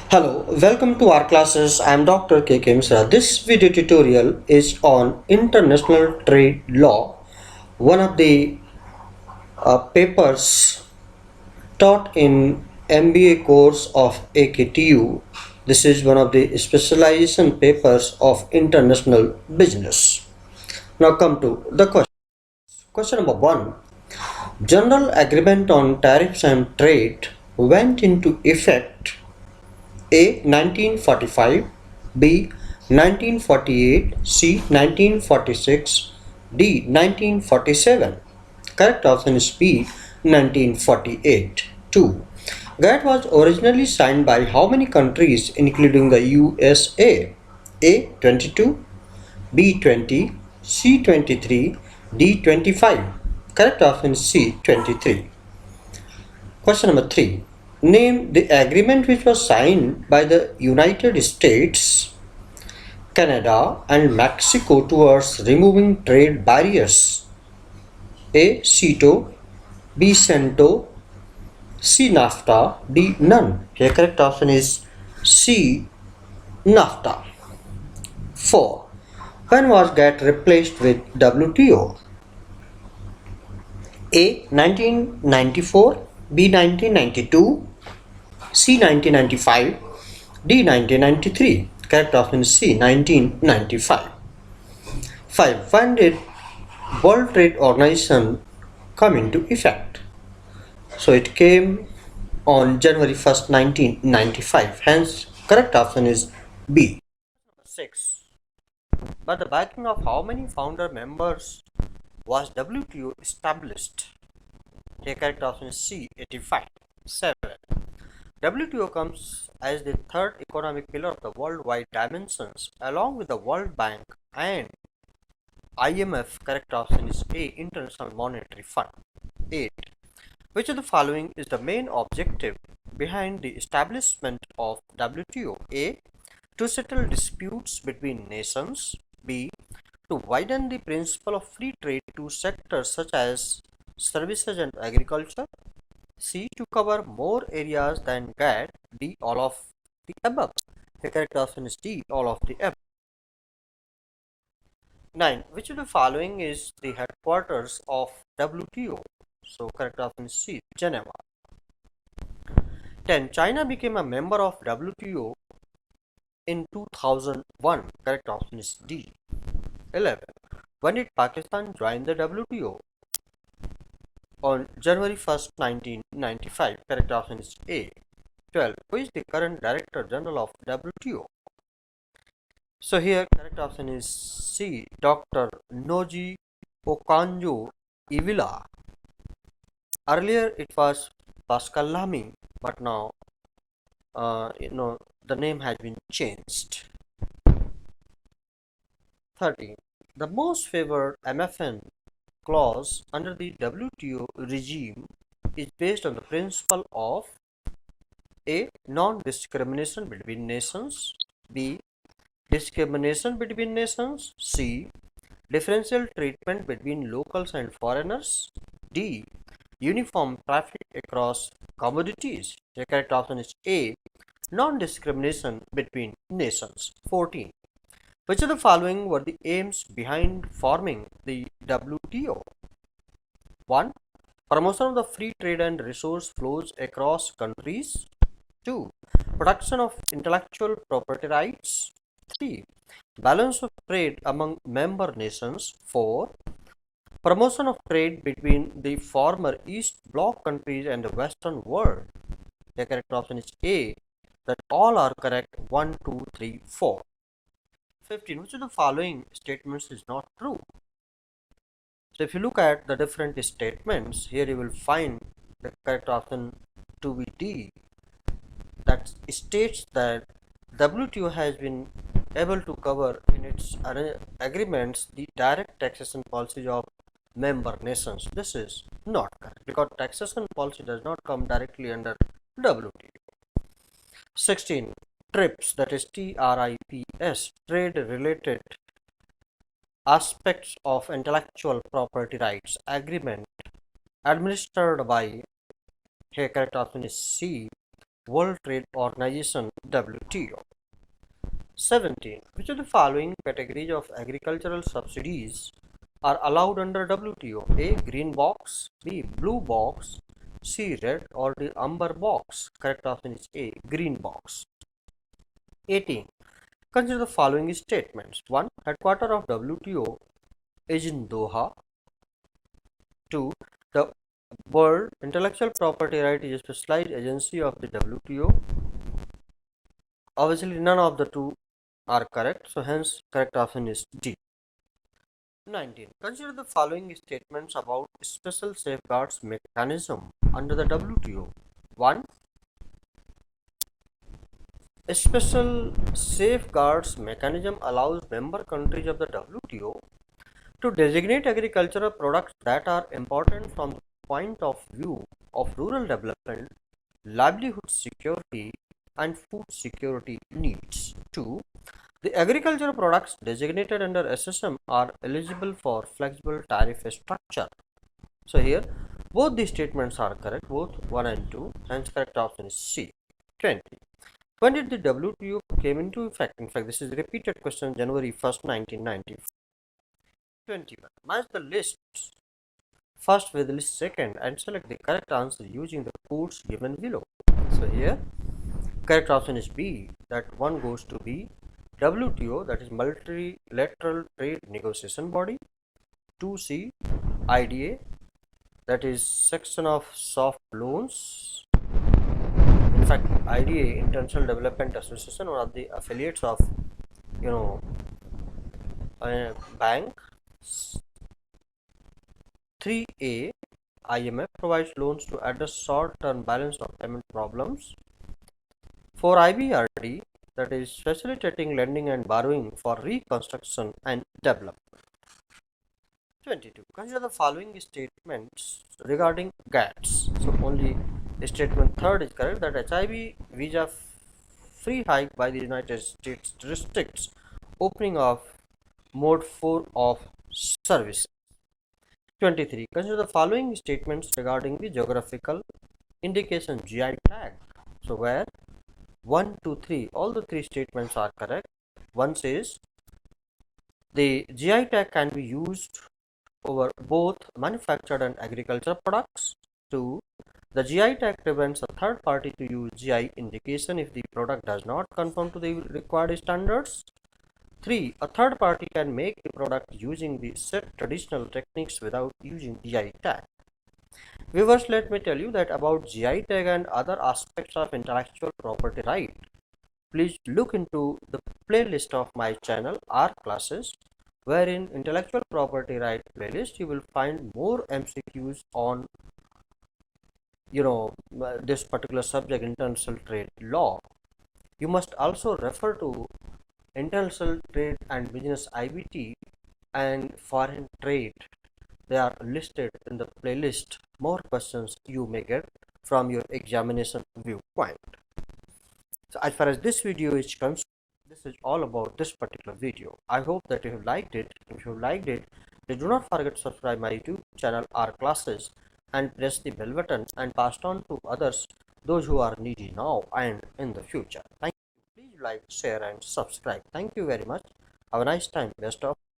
Hello, welcome to our classes. I am Dr. K. Kimsra. This video tutorial is on international trade law, one of the papers taught in MBA course of AKTU. This is one of the specialization papers of international business. Now come to the question. Question number 1. General Agreement on Tariffs and Trade went into effect A. 1945, B. 1948, C. 1946, D. 1947. Correct option is B. 1948. 2. GATT was originally signed by how many countries including the USA? A. 22, B. 20, C. 23, D. 25. Correct option is C. 23. Question number 3. Name the agreement which was signed by the United States, Canada, and Mexico towards removing trade barriers. A. CETO, B. CENTO, C. NAFTA, D. None. The correct option is C. NAFTA. 4. When was GATT replaced with WTO? A. 1994, B. 1992, C. 1995, D. 1993. Correct option is C. 1995. 5. When did World Trade Organization come into effect? So it came on January 1st, 1995. Hence, correct option is B. 6. By the backing of how many founder members was WTO established? The correct option is C. 85. 7. WTO comes as the third economic pillar of the worldwide dimensions, along with the World Bank and IMF. Correct option is A. International Monetary Fund. 8. Which of the following is the main objective behind the establishment of WTO? A. To settle disputes between nations. B. To widen the principle of free trade to sectors such as services and agriculture. C. To cover more areas than GATT. D. All of the above. The correct option is D. All of the above. 9. Which of the following is the headquarters of WTO? So correct option is C. Geneva. 10. China became a member of WTO in 2001. Correct option is D. 11. When did Pakistan join the WTO? On January 1st, 1995. Correct option is A. 12. Who is the current Director General of WTO? So here correct option is C. Dr. Noji Okonjo Iweala. Earlier it was Pascal Lamy, but now the name has been changed. 13. The most favored MFN clause under the WTO regime is based on the principle of A. Non-discrimination between nations, B. Discrimination between nations, C. Differential treatment between locals and foreigners, D. Uniform traffic across commodities. The correct option is A. Non-discrimination between nations. 14. Which of the following were the aims behind forming the WTO? 1. Promotion of the free trade and resource flows across countries. 2. Protection of intellectual property rights. 3. Balance of trade among member nations. 4. Promotion of trade between the former East Bloc countries and the Western world. The correct option is A. That all are correct. 1, 2, 3, 4. 15. Which of the following statements is not true? So if you look at the different statements, here you will find the correct option to be D. That states that WTO has been able to cover in its agreements the direct taxation policies of member nations. This is not correct because taxation policy does not come directly under WTO. 16. TRIPS, that is TRIPS, trade related aspects of intellectual property rights agreement administered by, here correct option is C, World Trade Organization WTO. 17. Which of the following categories of agricultural subsidies are allowed under WTO? A. Green box, B. Blue box, C. Red or D. Amber box. Correct option is A. Green box. 18. Consider the following statements. 1. Headquarter of WTO is in Doha. 2. The World Intellectual Property Right is a specialized agency of the WTO. Obviously, none of the two are correct, so hence correct option is D. 19. Consider the following statements about special safeguards mechanism under the WTO. 1. A special safeguards mechanism allows member countries of the WTO to designate agricultural products that are important from the point of view of rural development, livelihood security, and food security needs. 2. The agricultural products designated under SSM are eligible for flexible tariff structure. So here both these statements are correct, both 1 and 2, hence correct option is C. 20. When did the WTO came into effect? In fact, this is a repeated question, January 1st, 1995. 21. Match the lists first with list second and select the correct answer using the codes given below. So here correct option is B, that one goes to B. WTO, that is multilateral trade negotiation body. 2C, IDA, that is section of soft loans. In fact, IDA, International Development Association, one of the affiliates of a bank. 3A, IMF provides loans to address short-term balance of payment problems. 4 IBRD, that is facilitating lending and borrowing for reconstruction and development. 22. Consider the following statements regarding GATS. So only statement third is correct, that HIV visa free hike by the United States restricts opening of mode 4 of service. 23. Consider the following statements regarding the geographical indication GI tag. So where 1, 2, 3, all the three statements are correct. One says the GI tag can be used over both manufactured and agricultural products. 2. The GI tag prevents a third party to use GI indication if the product does not conform to the required standards. 3. A third party can make the product using the set traditional techniques without using GI tag. Viewers, let me tell you that about GI tag and other aspects of intellectual property right. Please look into the playlist of my channel, R Classes, wherein intellectual property right playlist you will find more MCQs on this particular subject, international trade law. You must also refer to international trade and business IBT and foreign trade. They are listed in the playlist. More questions you may get from your examination viewpoint. So as far as this video is concerned, this is all about this particular video. I hope that you have liked it. If you liked it, please do not forget to subscribe my YouTube channel R Classes and press the bell button and pass on to others, those who are needy now and in the future. Thank you. Please like, share and subscribe. Thank you very much. Have a nice time. Best of